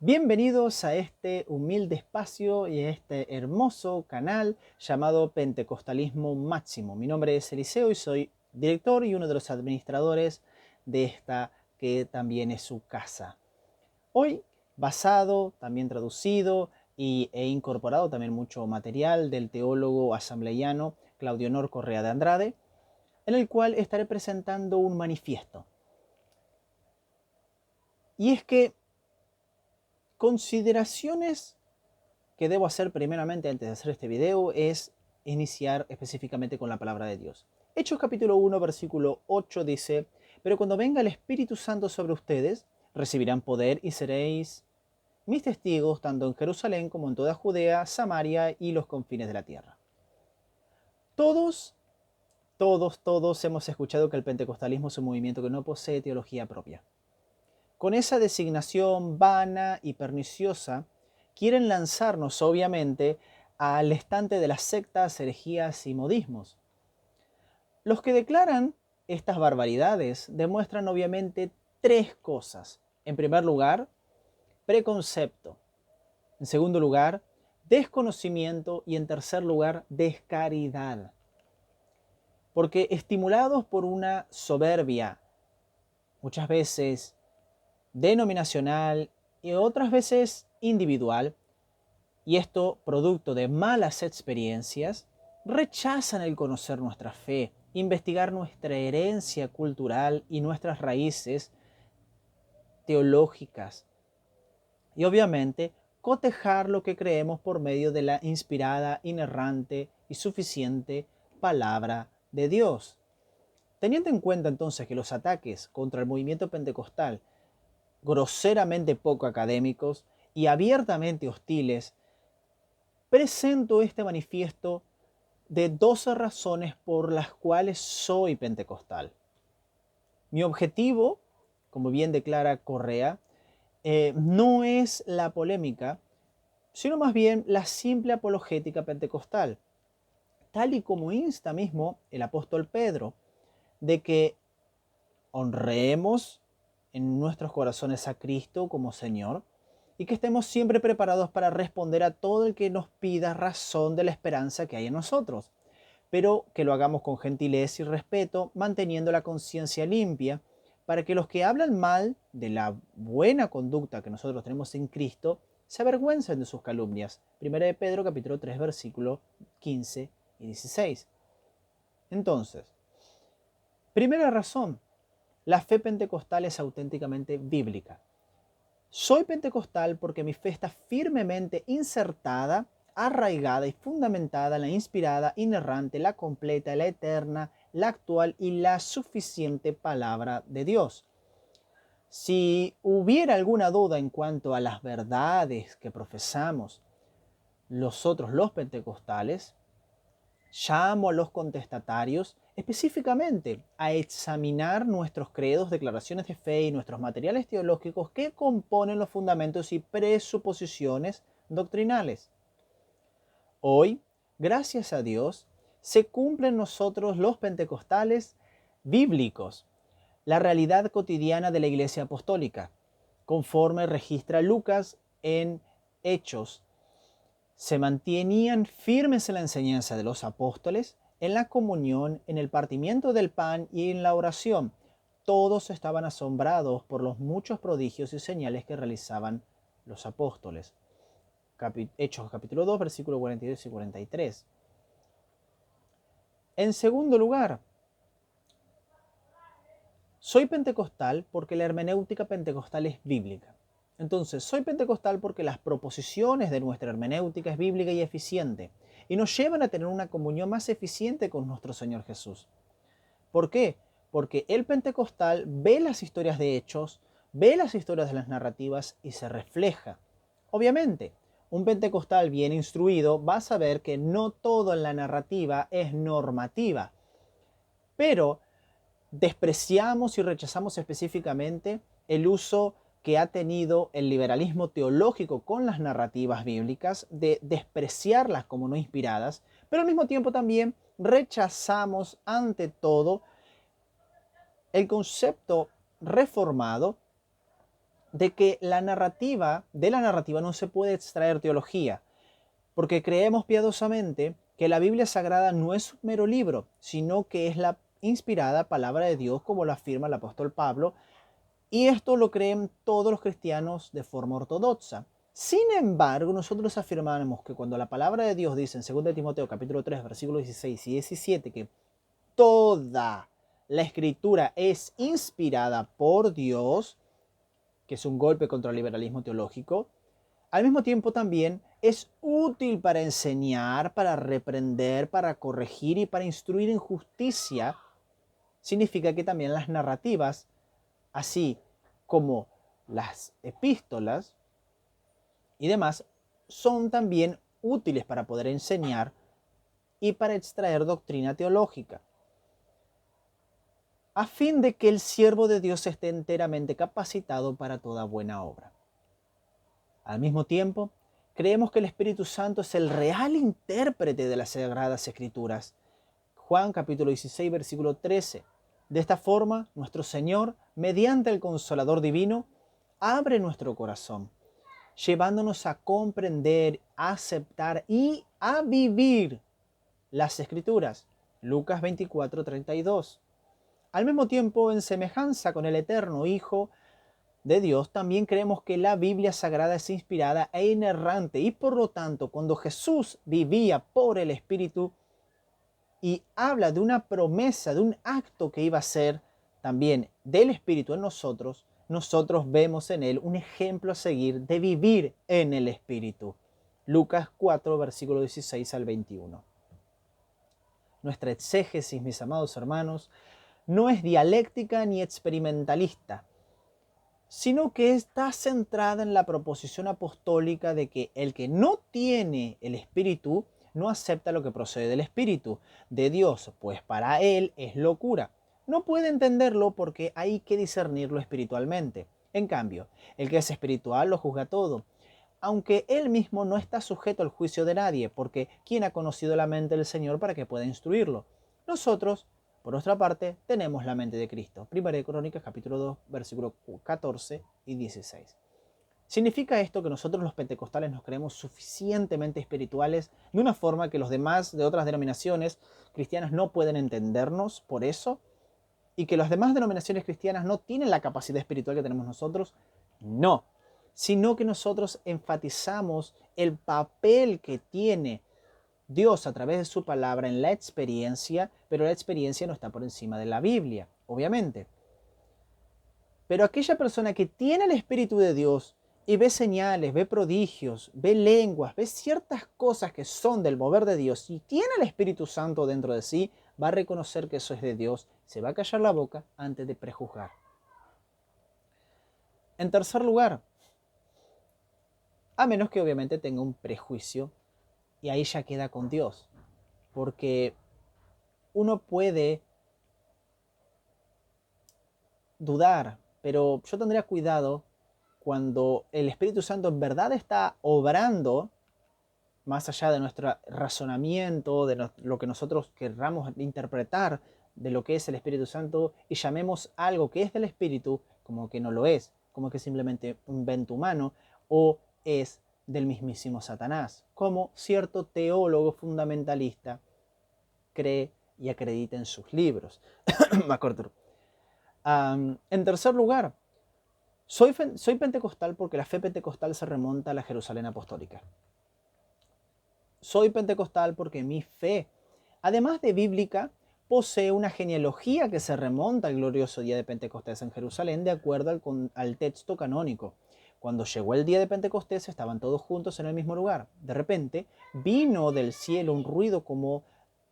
Bienvenidos a este humilde espacio y a este hermoso canal llamado Pentecostalismo Máximo. Mi nombre es Eliseo y soy director y uno de los administradores de esta que también es su casa. Hoy, basado, también traducido e incorporado también mucho material del teólogo asambleano Claudio Nor Correa de Andrade, en el cual estaré presentando un manifiesto. Y es que consideraciones que debo hacer primeramente antes de hacer este video es iniciar específicamente con la palabra de Dios. Hechos capítulo 1, versículo 8 dice: pero cuando venga el Espíritu Santo sobre ustedes, recibirán poder y seréis mis testigos tanto en Jerusalén como en toda Judea, Samaria y los confines de la tierra. Todos hemos escuchado que el pentecostalismo es un movimiento que no posee teología propia. Con esa designación vana y perniciosa, quieren lanzarnos, obviamente, al estante de las sectas, herejías y modismos. Los que declaran estas barbaridades demuestran, obviamente, tres cosas. En primer lugar, preconcepto. En segundo lugar, desconocimiento. Y en tercer lugar, descaridad. Porque estimulados por una soberbia, muchas veces denominacional y otras veces individual, y esto producto de malas experiencias, rechazan el conocer nuestra fe, investigar nuestra herencia cultural y nuestras raíces teológicas, y obviamente cotejar lo que creemos por medio de la inspirada, inerrante y suficiente palabra de Dios. Teniendo en cuenta entonces que los ataques contra el movimiento pentecostal, groseramente poco académicos y abiertamente hostiles, presento este manifiesto de 12 razones por las cuales soy pentecostal. Mi objetivo, como bien declara Correa, no es la polémica, sino más bien la simple apologética pentecostal, tal y como insta mismo el apóstol Pedro, de que honremos en nuestros corazones a Cristo como Señor y que estemos siempre preparados para responder a todo el que nos pida razón de la esperanza que hay en nosotros, pero que lo hagamos con gentileza y respeto, manteniendo la conciencia limpia, para que los que hablan mal de la buena conducta que nosotros tenemos en Cristo se avergüencen de sus calumnias. Primera de Pedro capítulo 3 versículo 15 y 16. Entonces, primera razón, la fe pentecostal es auténticamente bíblica. Soy pentecostal porque mi fe está firmemente insertada, arraigada y fundamentada en la inspirada, inerrante, la completa, la eterna, la actual y la suficiente palabra de Dios. Si hubiera alguna duda en cuanto a las verdades que profesamos los pentecostales, llamo a los contestatarios específicamente a examinar nuestros credos, declaraciones de fe y nuestros materiales teológicos que componen los fundamentos y presuposiciones doctrinales. Hoy, gracias a Dios, se cumplen nosotros los pentecostales bíblicos, la realidad cotidiana de la Iglesia Apostólica, conforme registra Lucas en Hechos. Se mantenían firmes en la enseñanza de los apóstoles, en la comunión, en el partimiento del pan y en la oración. Todos estaban asombrados por los muchos prodigios y señales que realizaban los apóstoles. Hechos capítulo 2, versículos 42 y 43. En segundo lugar, soy pentecostal porque la hermenéutica pentecostal es bíblica. Entonces, soy pentecostal porque las proposiciones de nuestra hermenéutica es bíblica y eficiente y nos llevan a tener una comunión más eficiente con nuestro Señor Jesús. ¿Por qué? Porque el pentecostal ve las historias de hechos, ve las historias de las narrativas y se refleja. Obviamente, un pentecostal bien instruido va a saber que no todo en la narrativa es normativa, pero despreciamos y rechazamos específicamente el uso que ha tenido el liberalismo teológico con las narrativas bíblicas, de despreciarlas como no inspiradas, pero al mismo tiempo también rechazamos ante todo el concepto reformado de que de la narrativa no se puede extraer teología, porque creemos piadosamente que la Biblia Sagrada no es un mero libro, sino que es la inspirada palabra de Dios, como lo afirma el apóstol Pablo, y esto lo creen todos los cristianos de forma ortodoxa. Sin embargo, nosotros afirmamos que cuando la palabra de Dios dice en 2 Timoteo capítulo 3, versículos 16 y 17, que toda la escritura es inspirada por Dios, que es un golpe contra el liberalismo teológico, al mismo tiempo también es útil para enseñar, para reprender, para corregir y para instruir en justicia. Significa que también las narrativas, así como las epístolas y demás, son también útiles para poder enseñar y para extraer doctrina teológica, a fin de que el siervo de Dios esté enteramente capacitado para toda buena obra. Al mismo tiempo, creemos que el Espíritu Santo es el real intérprete de las Sagradas Escrituras. Juan capítulo 16, versículo 13. De esta forma, nuestro Señor, mediante el Consolador Divino, abre nuestro corazón, llevándonos a comprender, a aceptar y a vivir las Escrituras. Lucas 24, 32. Al mismo tiempo, en semejanza con el eterno Hijo de Dios, también creemos que la Biblia Sagrada es inspirada e inerrante, y por lo tanto, cuando Jesús vivía por el Espíritu y habla de una promesa, de un acto que iba a ser también del Espíritu en nosotros, nosotros vemos en él un ejemplo a seguir de vivir en el Espíritu. Lucas 4, versículo 16 al 21. Nuestra exégesis, mis amados hermanos, no es dialéctica ni experimentalista, sino que está centrada en la proposición apostólica de que el que no tiene el Espíritu no acepta lo que procede del Espíritu de Dios, pues para él es locura. No puede entenderlo porque hay que discernirlo espiritualmente. En cambio, el que es espiritual lo juzga todo, aunque él mismo no está sujeto al juicio de nadie, porque ¿quién ha conocido la mente del Señor para que pueda instruirlo? Nosotros, por nuestra parte, tenemos la mente de Cristo. Primera de Crónicas, capítulo 2, versículos 14 y 16. ¿Significa esto que nosotros los pentecostales nos creemos suficientemente espirituales de una forma que los demás de otras denominaciones cristianas no pueden entendernos por eso? ¿Y que las demás denominaciones cristianas no tienen la capacidad espiritual que tenemos nosotros? No, sino que nosotros enfatizamos el papel que tiene Dios a través de su palabra en la experiencia, pero la experiencia no está por encima de la Biblia, obviamente. Pero aquella persona que tiene el Espíritu de Dios y ve señales, ve prodigios, ve lenguas, ve ciertas cosas que son del mover de Dios y tiene el Espíritu Santo dentro de sí, va a reconocer que eso es de Dios, se va a callar la boca antes de prejuzgar. En tercer lugar, a menos que obviamente tenga un prejuicio, y ahí ya queda con Dios, porque uno puede dudar, pero yo tendría cuidado cuando el Espíritu Santo en verdad está obrando más allá de nuestro razonamiento, de lo que nosotros querramos interpretar de lo que es el Espíritu Santo, y llamemos algo que es del Espíritu como que no lo es, como que simplemente un invento humano, o es del mismísimo Satanás, como cierto teólogo fundamentalista cree y acredita en sus libros. En tercer lugar, soy pentecostal porque la fe pentecostal se remonta a la Jerusalén apostólica. Soy pentecostal porque mi fe, además de bíblica, posee una genealogía que se remonta al glorioso día de Pentecostés en Jerusalén de acuerdo al texto canónico. Cuando llegó el día de Pentecostés estaban todos juntos en el mismo lugar. De repente vino del cielo un ruido como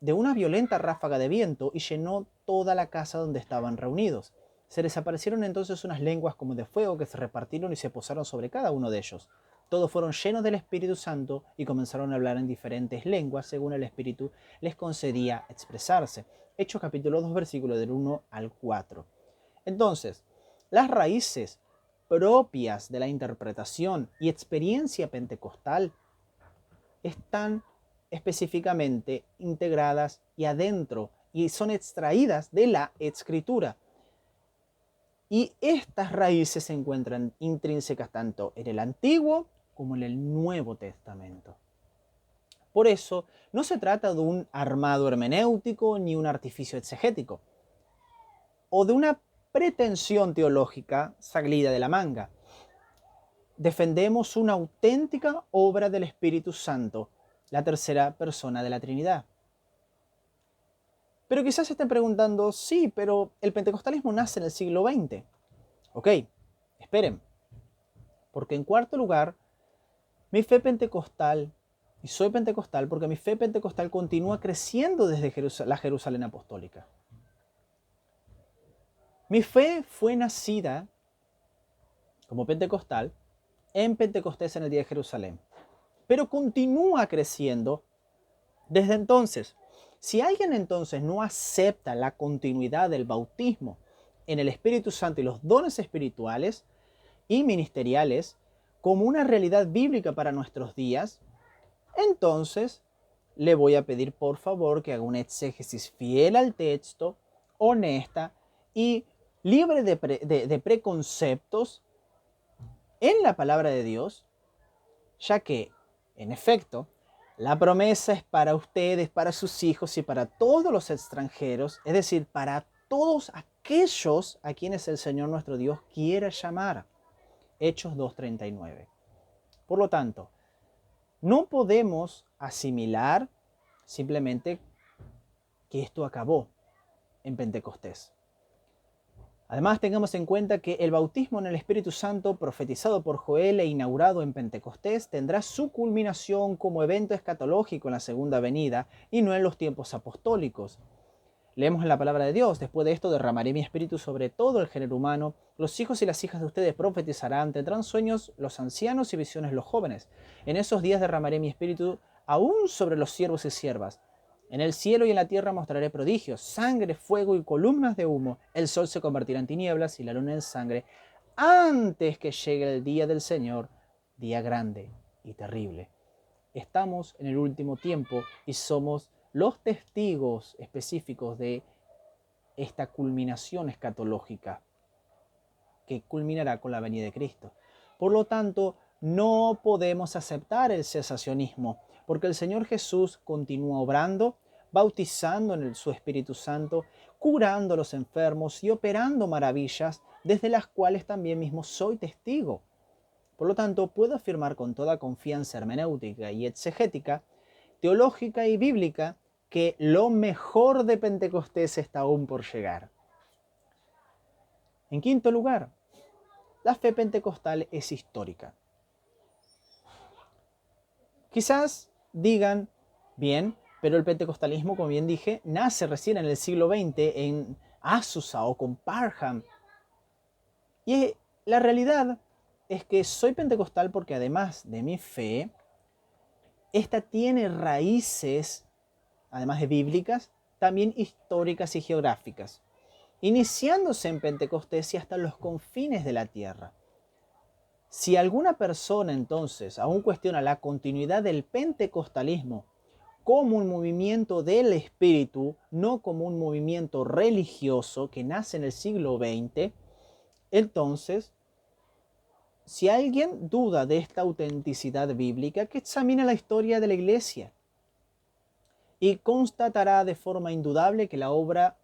de una violenta ráfaga de viento y llenó toda la casa donde estaban reunidos. Se les aparecieron entonces unas lenguas como de fuego que se repartieron y se posaron sobre cada uno de ellos. Todos fueron llenos del Espíritu Santo y comenzaron a hablar en diferentes lenguas según el Espíritu les concedía expresarse. Hechos capítulo 2, versículos del 1 al 4. Entonces, las raíces propias de la interpretación y experiencia pentecostal están específicamente integradas y adentro y son extraídas de la Escritura. Y estas raíces se encuentran intrínsecas tanto en el Antiguo como en el Nuevo Testamento. Por eso, no se trata de un armado hermenéutico ni un artificio exegético, o de una pretensión teológica salida de la manga. Defendemos una auténtica obra del Espíritu Santo, la tercera persona de la Trinidad. Pero quizás se estén preguntando, sí, pero el pentecostalismo nace en el siglo XX. Ok, esperen, porque en cuarto lugar, mi fe pentecostal, y soy pentecostal porque mi fe pentecostal continúa creciendo desde la Jerusalén apostólica. Mi fe fue nacida como pentecostal en Pentecostés en el día de Jerusalén, pero continúa creciendo desde entonces. Si alguien entonces no acepta la continuidad del bautismo en el Espíritu Santo y los dones espirituales y ministeriales como una realidad bíblica para nuestros días, entonces le voy a pedir por favor que haga una exégesis fiel al texto, honesta y libre de preconceptos en la palabra de Dios, ya que, en efecto, la promesa es para ustedes, para sus hijos y para todos los extranjeros, es decir, para todos aquellos a quienes el Señor nuestro Dios quiera llamar. Hechos 2:39. Por lo tanto, no podemos asimilar simplemente que esto acabó en Pentecostés. Además, tengamos en cuenta que el bautismo en el Espíritu Santo, profetizado por Joel e inaugurado en Pentecostés, tendrá su culminación como evento escatológico en la segunda venida y no en los tiempos apostólicos. Leemos en la palabra de Dios: después de esto derramaré mi espíritu sobre todo el género humano, los hijos y las hijas de ustedes profetizarán, tendrán sueños los ancianos y visiones los jóvenes. En esos días derramaré mi espíritu aún sobre los siervos y siervas. En el cielo y en la tierra mostraré prodigios, sangre, fuego y columnas de humo. El sol se convertirá en tinieblas y la luna en sangre, antes que llegue el día del Señor, día grande y terrible. Estamos en el último tiempo y somos los testigos específicos de esta culminación escatológica que culminará con la venida de Cristo. Por lo tanto, no podemos aceptar el cesacionismo, porque el Señor Jesús continúa obrando, bautizando en su Espíritu Santo, curando a los enfermos y operando maravillas, desde las cuales también mismo soy testigo. Por lo tanto, puedo afirmar con toda confianza hermenéutica y exegética, teológica y bíblica, que lo mejor de Pentecostés está aún por llegar. En quinto lugar, la fe pentecostal es histórica. Quizás digan, bien, pero el pentecostalismo, como bien dije, nace recién en el siglo XX en Azusa o con Parham. Y la realidad es que soy pentecostal porque además de mi fe, esta tiene raíces, además de bíblicas, también históricas y geográficas, iniciándose en Pentecostés y hasta los confines de la tierra. Si alguna persona entonces aún cuestiona la continuidad del pentecostalismo como un movimiento del espíritu, no como un movimiento religioso que nace en el siglo XX, entonces, si alguien duda de esta autenticidad bíblica, que examine la historia de la iglesia y constatará de forma indudable que la obra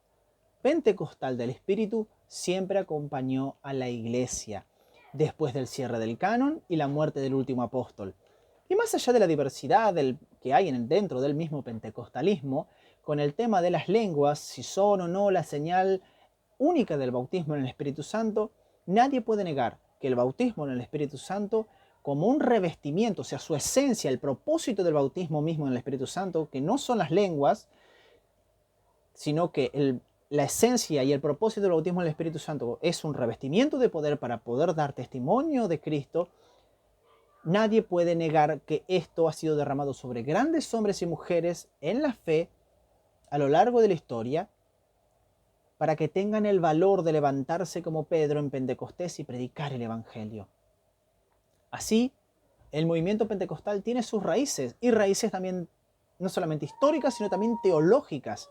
pentecostal del Espíritu siempre acompañó a la iglesia después del cierre del canon y la muerte del último apóstol. Y más allá de la diversidad que hay dentro del mismo pentecostalismo, con el tema de las lenguas, si son o no la señal única del bautismo en el Espíritu Santo, nadie puede negar que el bautismo en el Espíritu Santo, como un revestimiento, o sea, su esencia, el propósito del bautismo mismo en el Espíritu Santo, que no son las lenguas, sino que la esencia y el propósito del bautismo del Espíritu Santo es un revestimiento de poder para poder dar testimonio de Cristo. Nadie puede negar que esto ha sido derramado sobre grandes hombres y mujeres en la fe a lo largo de la historia para que tengan el valor de levantarse como Pedro en Pentecostés y predicar el Evangelio. Así, el movimiento pentecostal tiene sus raíces, y raíces también no solamente históricas, sino también teológicas,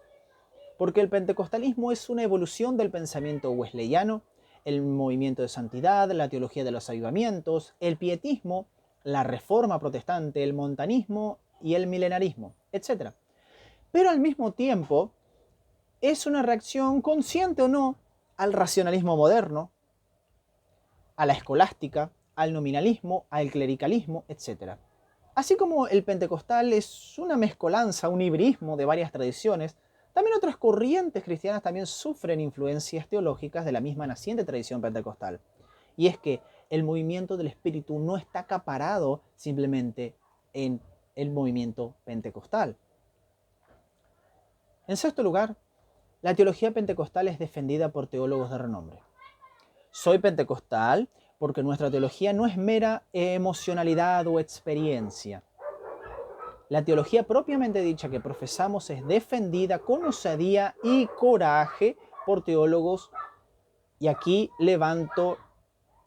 porque el pentecostalismo es una evolución del pensamiento wesleyano el movimiento de santidad, la teología de los avivamientos, el pietismo, la reforma protestante, el montanismo y el milenarismo, etc. Pero al mismo tiempo es una reacción, consciente o no, al racionalismo moderno, a la escolástica, al nominalismo, al clericalismo, etc. Así como el pentecostal es una mezcolanza, un hibrismo de varias tradiciones, también otras corrientes cristianas también sufren influencias teológicas de la misma naciente tradición pentecostal. Y es que el movimiento del Espíritu no está acaparado simplemente en el movimiento pentecostal. En sexto lugar, la teología pentecostal es defendida por teólogos de renombre. Soy pentecostal porque nuestra teología no es mera emocionalidad o experiencia. La teología propiamente dicha que profesamos es defendida con osadía y coraje por teólogos, y aquí levanto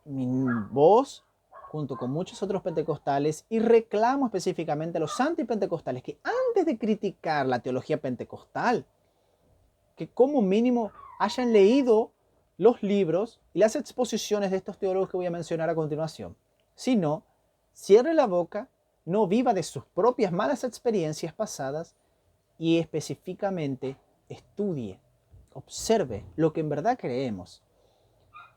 mi voz junto con muchos otros pentecostales y reclamo específicamente a los antipentecostales que antes de criticar la teología pentecostal, que como mínimo hayan leído los libros y las exposiciones de estos teólogos que voy a mencionar a continuación. Si no, cierre la boca, no viva de sus propias malas experiencias pasadas y específicamente estudie, observe lo que en verdad creemos.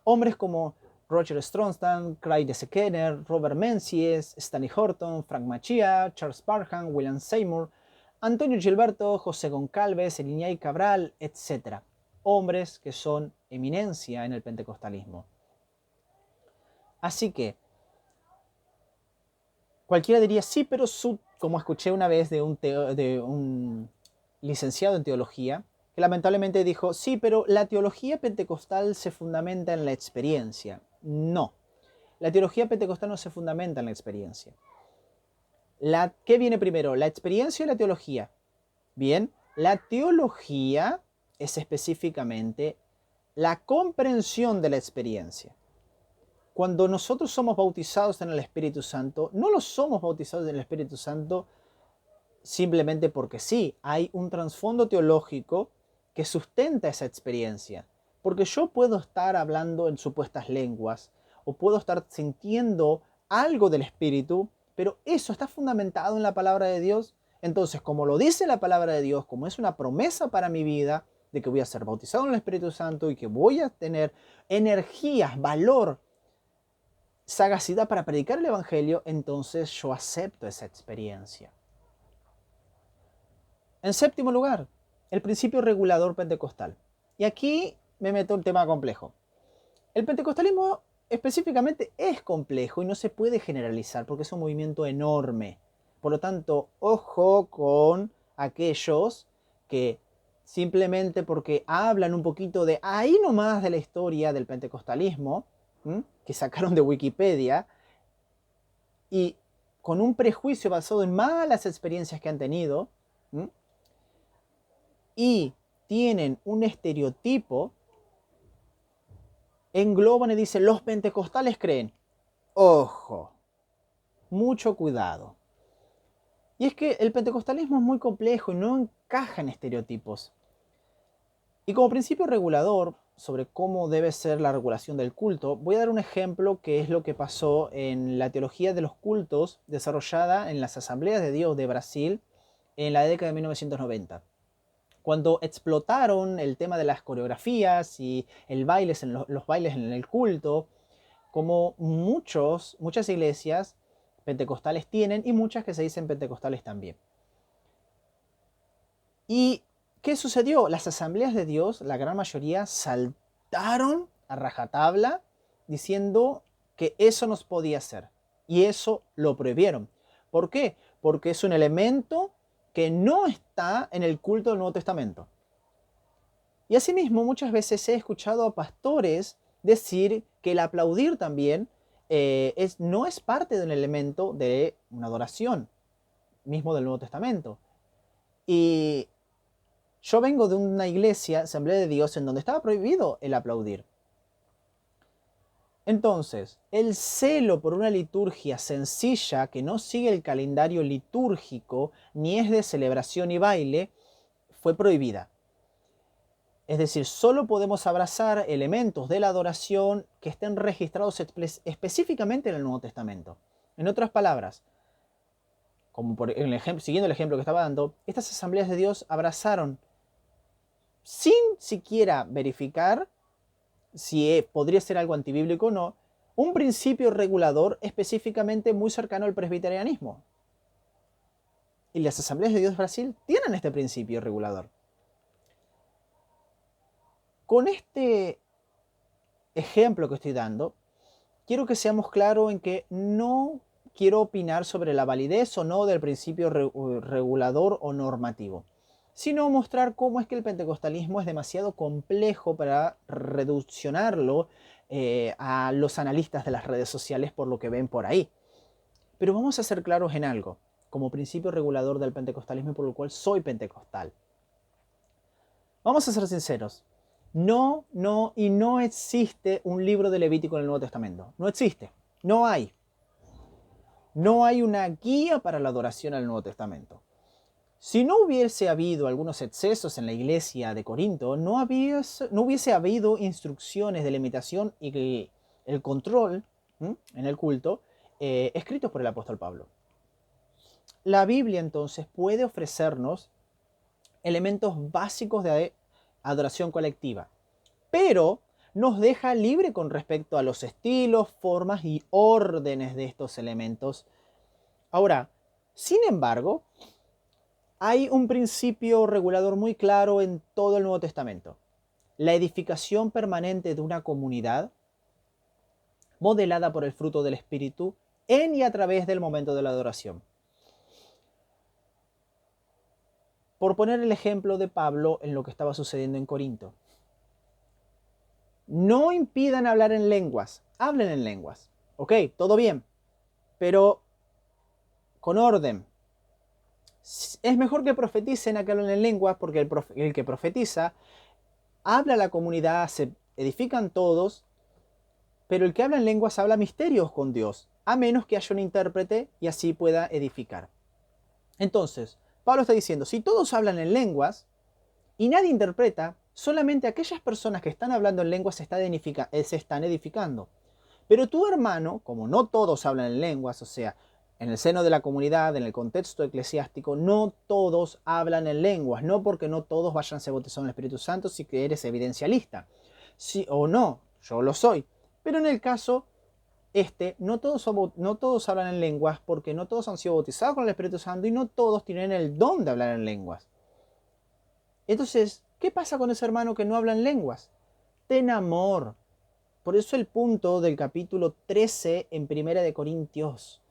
Hombres como Roger Stronstam, Craig S. Kenner, Robert Menzies, Stanley Horton, Frank Machia, Charles Parham, William Seymour, Antonio Gilberto, José Goncalves, Eliñay Cabral, etc. Hombres que son eminencia en el pentecostalismo. Así que, cualquiera diría, sí, pero como escuché una vez de un licenciado en teología, que lamentablemente dijo, sí, pero la teología pentecostal se fundamenta en la experiencia. No, la teología pentecostal no se fundamenta en la experiencia. ¿Qué viene primero, la experiencia o la teología? Bien, la teología es específicamente la comprensión de la experiencia. Cuando nosotros somos bautizados en el Espíritu Santo, no lo somos bautizados en el Espíritu Santo simplemente porque sí, hay un trasfondo teológico que sustenta esa experiencia. Porque yo puedo estar hablando en supuestas lenguas o puedo estar sintiendo algo del Espíritu, pero eso está fundamentado en la palabra de Dios. Entonces, como lo dice la palabra de Dios, como es una promesa para mi vida de que voy a ser bautizado en el Espíritu Santo y que voy a tener energías, valor, sagacidad para predicar el Evangelio, entonces yo acepto esa experiencia. En séptimo lugar, el principio regulador pentecostal. Y aquí me meto un tema complejo. El pentecostalismo específicamente es complejo y no se puede generalizar porque es un movimiento enorme. Por lo tanto, ojo con aquellos que simplemente porque hablan un poquito de ahí nomás de la historia del pentecostalismo, que sacaron de Wikipedia, y con un prejuicio basado en malas experiencias que han tenido, y tienen un estereotipo, engloban y dicen, los pentecostales creen. Ojo, mucho cuidado. Y es que el pentecostalismo es muy complejo y no encaja en estereotipos. Y como principio regulador sobre cómo debe ser la regulación del culto, voy a dar un ejemplo que es lo que pasó en la teología de los cultos desarrollada en las Asambleas de Dios de Brasil en la década de 1990. Cuando explotaron el tema de las coreografías y los bailes en el culto, como muchas iglesias pentecostales tienen y muchas que se dicen pentecostales también. ¿Y qué sucedió? Las asambleas de Dios, la gran mayoría, saltaron a rajatabla diciendo que eso no se podía hacer. Y eso lo prohibieron. ¿Por qué? Porque es un elemento que no está en el culto del Nuevo Testamento. Y asimismo, muchas veces he escuchado a pastores decir que el aplaudir también no es parte de un elemento de una adoración, mismo del Nuevo Testamento. Y yo vengo de una iglesia, Asamblea de Dios, en donde estaba prohibido el aplaudir. Entonces, el celo por una liturgia sencilla que no sigue el calendario litúrgico, ni es de celebración y baile, fue prohibida. Es decir, solo podemos abrazar elementos de la adoración que estén registrados específicamente en el Nuevo Testamento. En otras palabras, como siguiendo el ejemplo que estaba dando, estas asambleas de Dios abrazaron, sin siquiera verificar si podría ser algo antibíblico o no, un principio regulador específicamente muy cercano al presbiterianismo. Y las asambleas de Dios de Brasil tienen este principio regulador. Con este ejemplo que estoy dando, quiero que seamos claros en que no quiero opinar sobre la validez o no del principio regulador o normativo, sino mostrar cómo es que el pentecostalismo es demasiado complejo para reduccionarlo a los analistas de las redes sociales por lo que ven por ahí. Pero vamos a ser claros en algo, como principio regulador del pentecostalismo y por lo cual soy pentecostal. Vamos a ser sinceros. No existe un libro de Levítico en el Nuevo Testamento. No existe. No hay. No hay una guía para la adoración al Nuevo Testamento. Si no hubiese habido algunos excesos en la iglesia de Corinto, no hubiese habido instrucciones de limitación y el control en el culto escritos por el apóstol Pablo. La Biblia entonces puede ofrecernos elementos básicos de adoración colectiva, pero nos deja libre con respecto a los estilos, formas y órdenes de estos elementos. Ahora, sin embargo, hay un principio regulador muy claro en todo el Nuevo Testamento. La edificación permanente de una comunidad modelada por el fruto del Espíritu en y a través del momento de la adoración. Por poner el ejemplo de Pablo en lo que estaba sucediendo en Corinto. No impidan hablar en lenguas, hablen en lenguas. Ok, todo bien, pero con orden. Es mejor que profeticen a que hablen en lenguas porque el que profetiza habla a la comunidad, se edifican todos, pero el que habla en lenguas habla misterios con Dios, a menos que haya un intérprete y así pueda edificar. Entonces, Pablo está diciendo, si todos hablan en lenguas y nadie interpreta, solamente aquellas personas que están hablando en lenguas se están edificando. Pero tu hermano, como no todos hablan en lenguas, o sea, en el seno de la comunidad, en el contexto eclesiástico, no todos hablan en lenguas, no porque no todos vayan a ser bautizados en el Espíritu Santo si que eres evidencialista. Sí o no, yo lo soy. Pero en el caso no todos hablan en lenguas porque no todos han sido bautizados con el Espíritu Santo y no todos tienen el don de hablar en lenguas. Entonces, ¿qué pasa con ese hermano que no habla en lenguas? Ten amor. Por eso el punto del capítulo 13 en Primera de Corintios.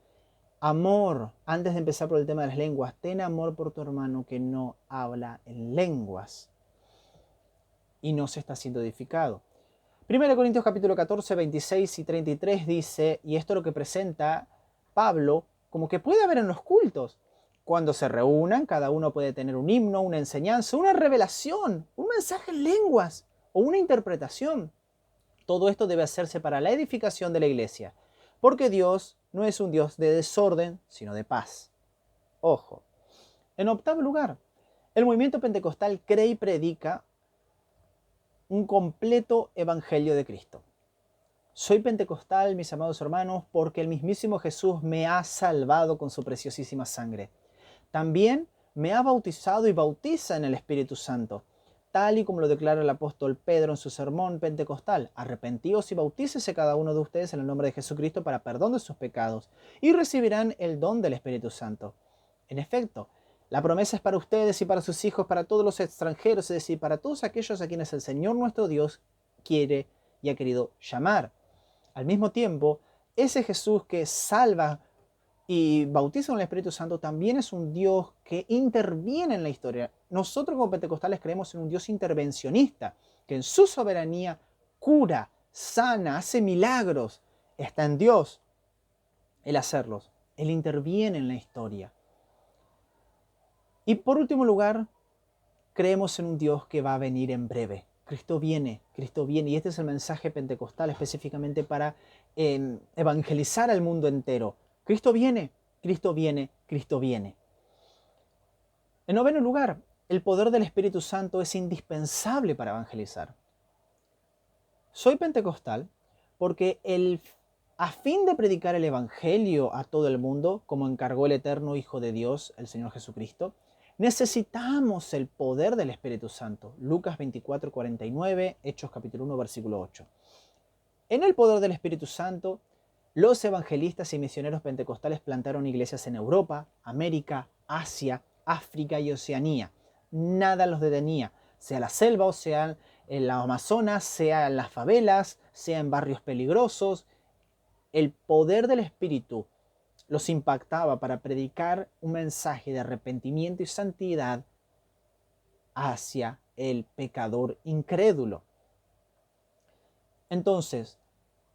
Amor, antes de empezar por el tema de las lenguas, ten amor por tu hermano que no habla en lenguas y no se está siendo edificado. 1 Corintios capítulo 14, 26 y 33 dice, y esto es lo que presenta Pablo, como que puede haber en los cultos. Cuando se reúnan, cada uno puede tener un himno, una enseñanza, una revelación, un mensaje en lenguas o una interpretación. Todo esto debe hacerse para la edificación de la iglesia, porque Dios no es un Dios de desorden, sino de paz. Ojo. En octavo lugar, el movimiento pentecostal cree y predica un completo evangelio de Cristo. Soy pentecostal, mis amados hermanos, porque el mismísimo Jesús me ha salvado con su preciosísima sangre. También me ha bautizado y bautiza en el Espíritu Santo, tal y como lo declara el apóstol Pedro en su sermón pentecostal. Arrepentíos y bautícese cada uno de ustedes en el nombre de Jesucristo para perdón de sus pecados, y recibirán el don del Espíritu Santo. En efecto, la promesa es para ustedes y para sus hijos, para todos los extranjeros, es decir, para todos aquellos a quienes el Señor nuestro Dios quiere y ha querido llamar. Al mismo tiempo, ese Jesús que salva y bautiza con el Espíritu Santo también es un Dios que interviene en la historia. Nosotros como pentecostales creemos en un Dios intervencionista, que en su soberanía cura, sana, hace milagros. Está en Dios el hacerlos. Él interviene en la historia. Y por último lugar, creemos en un Dios que va a venir en breve. Cristo viene, y este es el mensaje pentecostal específicamente para evangelizar al mundo entero. Cristo viene, Cristo viene, Cristo viene. En noveno lugar, el poder del Espíritu Santo es indispensable para evangelizar. Soy pentecostal porque a fin de predicar el Evangelio a todo el mundo, como encargó el eterno Hijo de Dios, el Señor Jesucristo, necesitamos el poder del Espíritu Santo. Lucas 24:49, Hechos capítulo 1, versículo 8. En el poder del Espíritu Santo, los evangelistas y misioneros pentecostales plantaron iglesias en Europa, América, Asia, África y Oceanía. Nada los detenía, sea la selva o sea en la Amazonas, sea en las favelas, sea en barrios peligrosos. El poder del Espíritu los impactaba para predicar un mensaje de arrepentimiento y santidad hacia el pecador incrédulo. Entonces,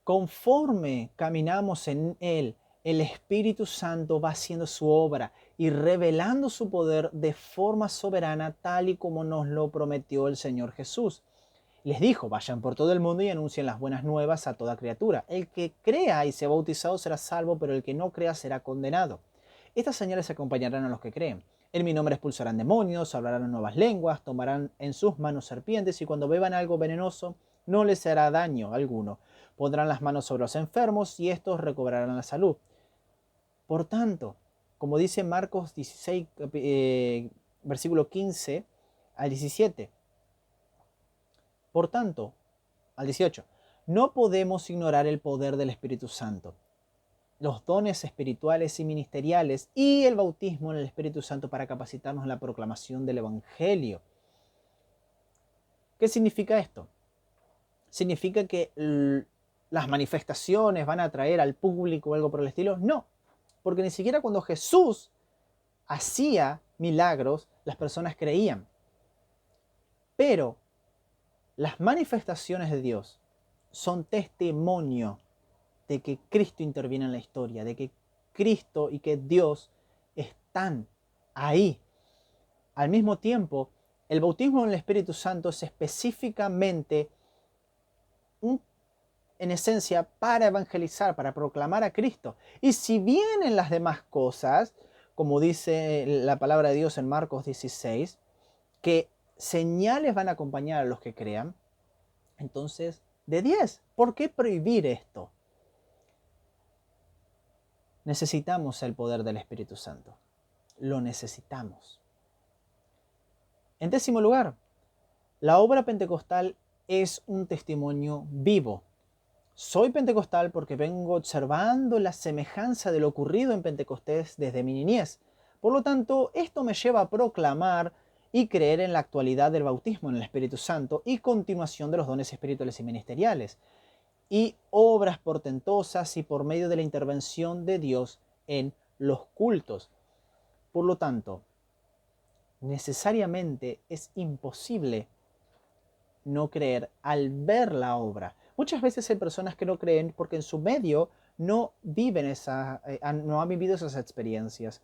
conforme caminamos en Él, el Espíritu Santo va haciendo su obra y revelando su poder de forma soberana, tal y como nos lo prometió el Señor Jesús. Les dijo, vayan por todo el mundo y anuncien las buenas nuevas a toda criatura. El que crea y sea bautizado será salvo, pero el que no crea será condenado. Estas señales acompañarán a los que creen. En mi nombre expulsarán demonios, hablarán en nuevas lenguas, tomarán en sus manos serpientes y cuando beban algo venenoso no les hará daño alguno. Pondrán las manos sobre los enfermos y estos recobrarán la salud. Por tanto, como dice Marcos 16, versículo 15 al 17. Por tanto, al 18, no podemos ignorar el poder del Espíritu Santo, los dones espirituales y ministeriales y el bautismo en el Espíritu Santo para capacitarnos en la proclamación del Evangelio. ¿Qué significa esto? ¿Significa que las manifestaciones van a atraer al público o algo por el estilo? No, porque ni siquiera cuando Jesús hacía milagros, las personas creían. Pero las manifestaciones de Dios son testimonio de que Cristo interviene en la historia, de que Cristo y que Dios están ahí. Al mismo tiempo, el bautismo en el Espíritu Santo es específicamente en esencia para evangelizar, para proclamar a Cristo. Y si vienen las demás cosas, como dice la palabra de Dios en Marcos 16, que señales van a acompañar a los que crean, entonces, de 10, ¿por qué prohibir esto? Necesitamos el poder del Espíritu Santo. Lo necesitamos. En 10º lugar, la obra pentecostal es un testimonio vivo. Soy pentecostal porque vengo observando la semejanza de lo ocurrido en Pentecostés desde mi niñez. Por lo tanto, esto me lleva a proclamar y creer en la actualidad del bautismo en el Espíritu Santo y continuación de los dones espirituales y ministeriales, y obras portentosas y por medio de la intervención de Dios en los cultos. Por lo tanto, necesariamente es imposible no creer al ver la obra. Muchas veces hay personas que no creen porque en su medio no viven no han vivido esas experiencias.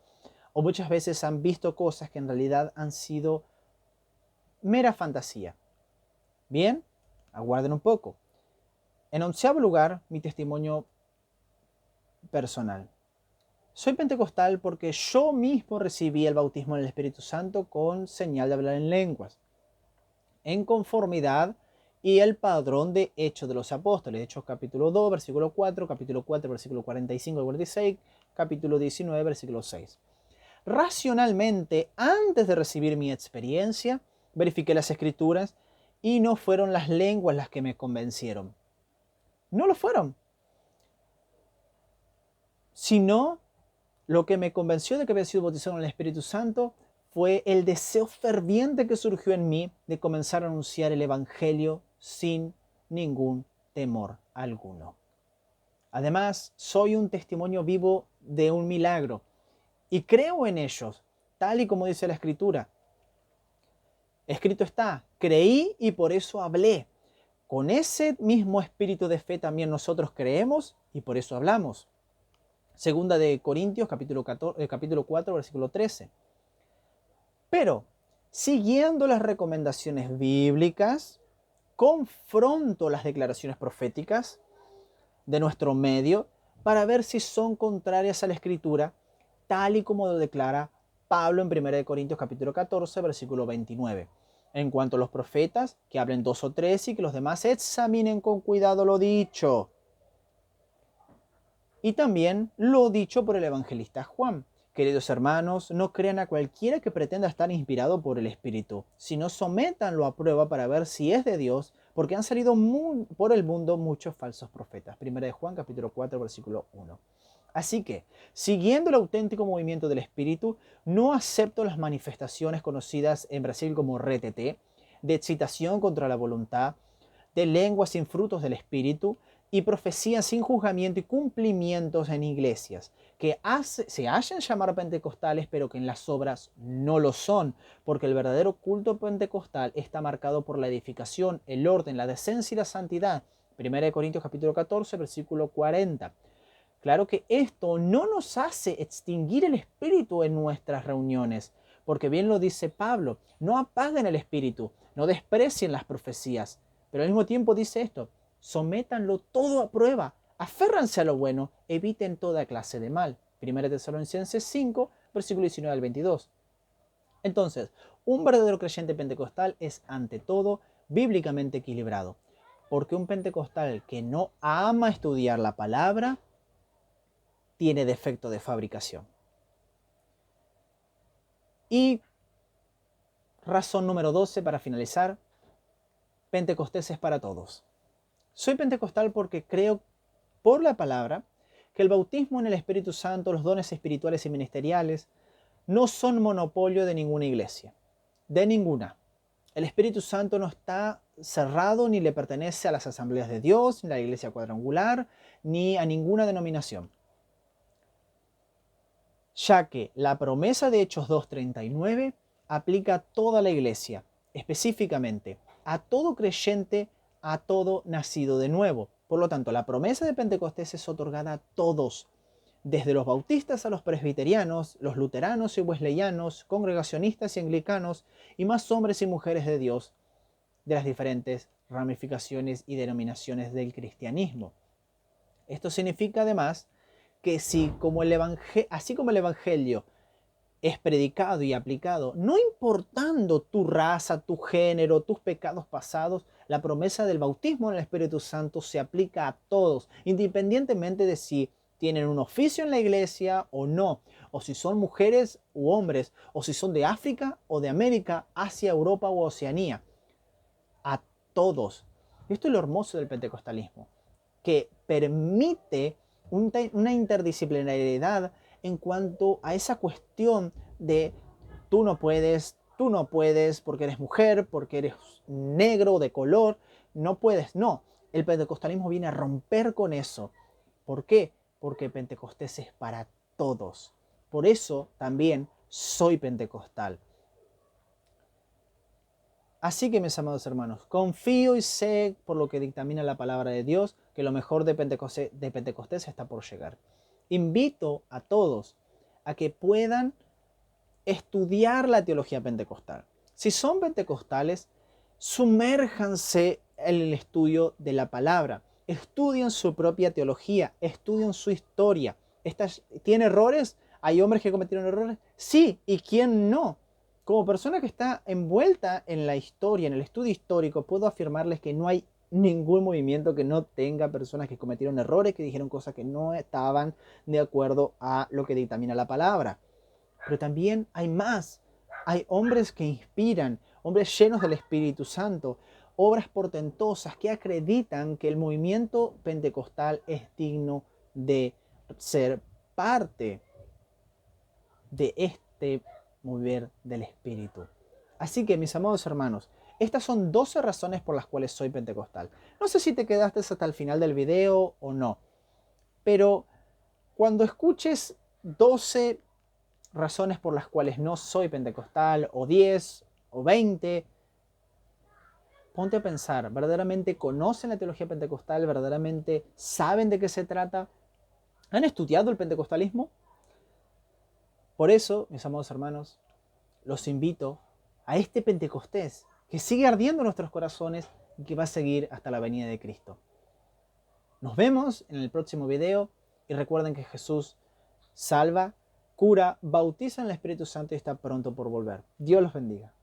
O muchas veces han visto cosas que en realidad han sido mera fantasía. Bien, aguarden un poco. En 11º lugar, mi testimonio personal. Soy pentecostal porque yo mismo recibí el bautismo en el Espíritu Santo con señal de hablar en lenguas, en conformidad y el padrón de Hechos de los Apóstoles. Hechos capítulo 2, versículo 4, capítulo 4, versículo 45 al 46, capítulo 19, versículo 6. Racionalmente, antes de recibir mi experiencia, verifiqué las Escrituras y no fueron las lenguas las que me convencieron. No lo fueron. Sino lo que me convenció de que había sido bautizado en el Espíritu Santo fue el deseo ferviente que surgió en mí de comenzar a anunciar el Evangelio sin ningún temor alguno. Además, soy un testimonio vivo de un milagro y creo en ellos, tal y como dice la Escritura. Escrito está, creí y por eso hablé. Con ese mismo espíritu de fe también nosotros creemos y por eso hablamos. Segunda de Corintios, capítulo 4, versículo 13. Pero, siguiendo las recomendaciones bíblicas, confronto las declaraciones proféticas de nuestro medio para ver si son contrarias a la Escritura, tal y como lo declara Pablo en 1 Corintios capítulo 14, versículo 29. En cuanto a los profetas, que hablen 2 o 3 y que los demás examinen con cuidado lo dicho. Y también lo dicho por el evangelista Juan. Queridos hermanos, no crean a cualquiera que pretenda estar inspirado por el Espíritu, sino sométanlo a prueba para ver si es de Dios, porque han salido por el mundo muchos falsos profetas. 1 Juan capítulo 4, versículo 1. Así que, siguiendo el auténtico movimiento del Espíritu, no acepto las manifestaciones conocidas en Brasil como reteté, de excitación contra la voluntad, de lenguas sin frutos del Espíritu y profecías sin juzgamiento y cumplimientos en iglesias, que se hacen llamar pentecostales, pero que en las obras no lo son, porque el verdadero culto pentecostal está marcado por la edificación, el orden, la decencia y la santidad. 1 Corintios capítulo 14, versículo 40. Claro que esto no nos hace extinguir el espíritu en nuestras reuniones, porque bien lo dice Pablo, no apaguen el espíritu, no desprecien las profecías, pero al mismo tiempo dice esto, sométanlo todo a prueba, aférranse a lo bueno, eviten toda clase de mal. 1 Tesalonicenses 5, versículo 19 al 22. Entonces, un verdadero creyente pentecostal es ante todo bíblicamente equilibrado, porque un pentecostal que no ama estudiar la palabra tiene defecto de fabricación. Y razón número 12 para finalizar, Pentecostés es para todos. Soy pentecostal porque creo por la palabra que el bautismo en el Espíritu Santo, los dones espirituales y ministeriales no son monopolio de ninguna iglesia, de ninguna. El Espíritu Santo no está cerrado ni le pertenece a las asambleas de Dios, ni a la iglesia cuadrangular, ni a ninguna denominación, ya que la promesa de Hechos 2:39 aplica a toda la iglesia, específicamente a todo creyente, a todo nacido de nuevo. Por lo tanto, la promesa de Pentecostés es otorgada a todos, desde los bautistas a los presbiterianos, los luteranos y wesleyanos, congregacionistas y anglicanos, y más hombres y mujeres de Dios de las diferentes ramificaciones y denominaciones del cristianismo. Esto significa además que así como el Evangelio es predicado y aplicado, no importando tu raza, tu género, tus pecados pasados, la promesa del bautismo en el Espíritu Santo se aplica a todos, independientemente de si tienen un oficio en la iglesia o no, o si son mujeres u hombres, o si son de África o de América, Asia, Europa o Oceanía. A todos. Esto es lo hermoso del pentecostalismo, que permite una interdisciplinariedad en cuanto a esa cuestión de tú no puedes porque eres mujer, porque eres negro de color, no puedes. No, el pentecostalismo viene a romper con eso. ¿Por qué? Porque Pentecostés es para todos. Por eso también soy pentecostal. Así que, mis amados hermanos, confío y sé por lo que dictamina la palabra de Dios que lo mejor de Pentecostés está por llegar. Invito a todos a que puedan estudiar la teología pentecostal. Si son pentecostales, sumérjanse en el estudio de la palabra. Estudien su propia teología, estudien su historia. ¿Tiene errores? ¿Hay hombres que cometieron errores? Sí, ¿y quién no? Como persona que está envuelta en la historia, en el estudio histórico, puedo afirmarles que no hay ningún movimiento que no tenga personas que cometieron errores, que dijeron cosas que no estaban de acuerdo a lo que dictamina la palabra. Pero también hay más. Hay hombres que inspiran, hombres llenos del Espíritu Santo, obras portentosas que acreditan que el movimiento pentecostal es digno de ser parte de este mover del Espíritu. Así que, mis amados hermanos, estas son 12 razones por las cuales soy pentecostal. No sé si te quedaste hasta el final del video o no, pero cuando escuches 12 razones por las cuales no soy pentecostal, o 10, o 20, ponte a pensar, ¿verdaderamente conocen la teología pentecostal? ¿Verdaderamente saben de qué se trata? ¿Han estudiado el pentecostalismo? Por eso, mis amados hermanos, los invito a este Pentecostés que sigue ardiendo en nuestros corazones y que va a seguir hasta la venida de Cristo. Nos vemos en el próximo video y recuerden que Jesús salva, cura, bautiza en el Espíritu Santo y está pronto por volver. Dios los bendiga.